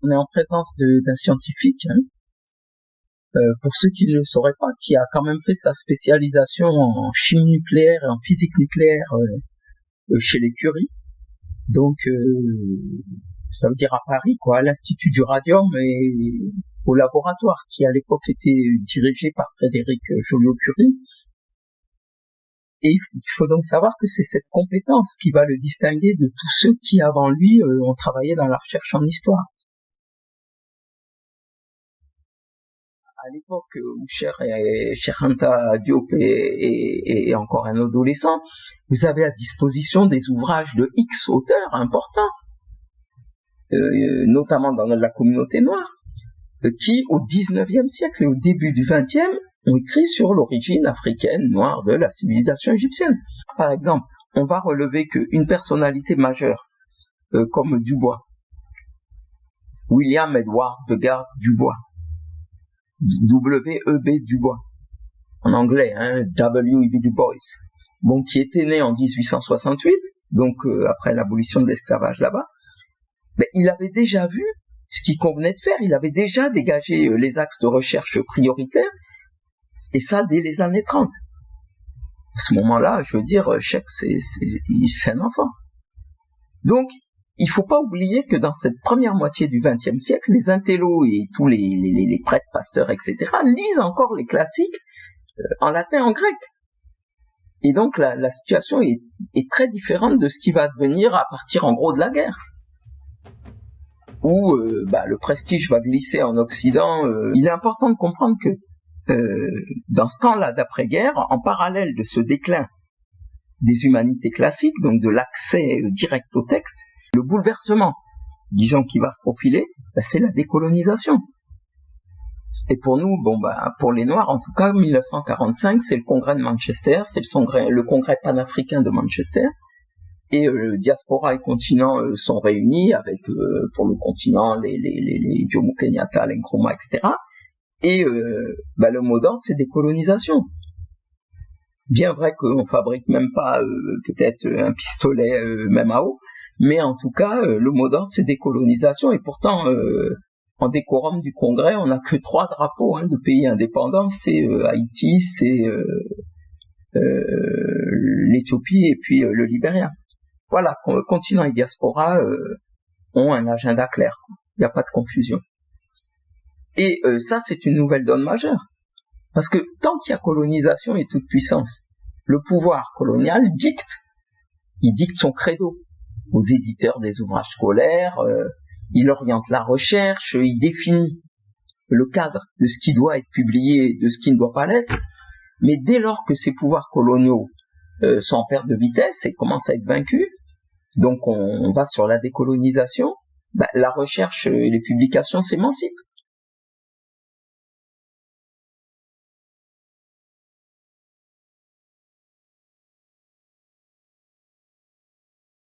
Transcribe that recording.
On est en présence d'un scientifique, pour ceux qui ne le sauraient pas, qui a quand même fait sa spécialisation en chimie nucléaire et en physique nucléaire chez les Curie. Donc, ça veut dire à Paris, quoi, à l'Institut du Radium et au laboratoire qui à l'époque était dirigé par Frédéric Joliot-Curie. Et il faut donc savoir que c'est cette compétence qui va le distinguer de tous ceux qui avant lui ont travaillé dans la recherche en histoire. À l'époque où Cheikh Anta Diop est encore un adolescent, vous avez à disposition des ouvrages de X auteurs importants, notamment dans la communauté noire, qui au XIXe siècle et au début du XXe ont écrit sur l'origine africaine noire de la civilisation égyptienne. Par exemple, on va relever qu'une personnalité majeure, comme Dubois, William Edward Begard Dubois, W.E.B. Dubois, en anglais, W.E.B. Du Bois, bon, qui était né en 1868, donc après l'abolition de l'esclavage là-bas, mais il avait déjà vu ce qu'il convenait de faire, il avait déjà dégagé les axes de recherche prioritaires, et ça dès les années 30. À ce moment-là, je veux dire, Cheikh, c'est un enfant. Donc, il faut pas oublier que dans cette première moitié du XXe siècle, les intellos et tous les prêtres, pasteurs, etc., lisent encore les classiques en latin, en grec. Et donc, la situation est très différente de ce qui va advenir à partir, en gros, de la guerre. Où le prestige va glisser en Occident. Il est important de comprendre que dans ce temps-là d'après-guerre, en parallèle de ce déclin des humanités classiques, donc de l'accès direct au texte, le bouleversement, disons, qui va se profiler, c'est la décolonisation. Et pour nous, pour les Noirs, en tout cas, 1945, c'est le congrès de Manchester, c'est le congrès panafricain de Manchester, et diaspora et continent sont réunis avec, pour le continent, les Jomo Kenyatta, les Nkrumah, etc. Et le mot d'ordre, c'est décolonisation. Bien vrai qu'on fabrique même pas peut-être un pistolet même à eau, mais en tout cas, le mot d'ordre, c'est décolonisation. Et pourtant, en décorum du Congrès, on n'a que 3 drapeaux de pays indépendants. C'est Haïti, c'est l'Éthiopie et puis le Libéria. Voilà, continent et diaspora ont un agenda clair. Il n'y a pas de confusion. Et ça, c'est une nouvelle donne majeure. Parce que tant qu'il y a colonisation et toute puissance, le pouvoir colonial il dicte son credo aux éditeurs des ouvrages scolaires, il oriente la recherche, il définit le cadre de ce qui doit être publié et de ce qui ne doit pas l'être. Mais dès lors que ces pouvoirs coloniaux sont en perte de vitesse et commencent à être vaincus, donc on va sur la décolonisation, la recherche et les publications s'émancipent.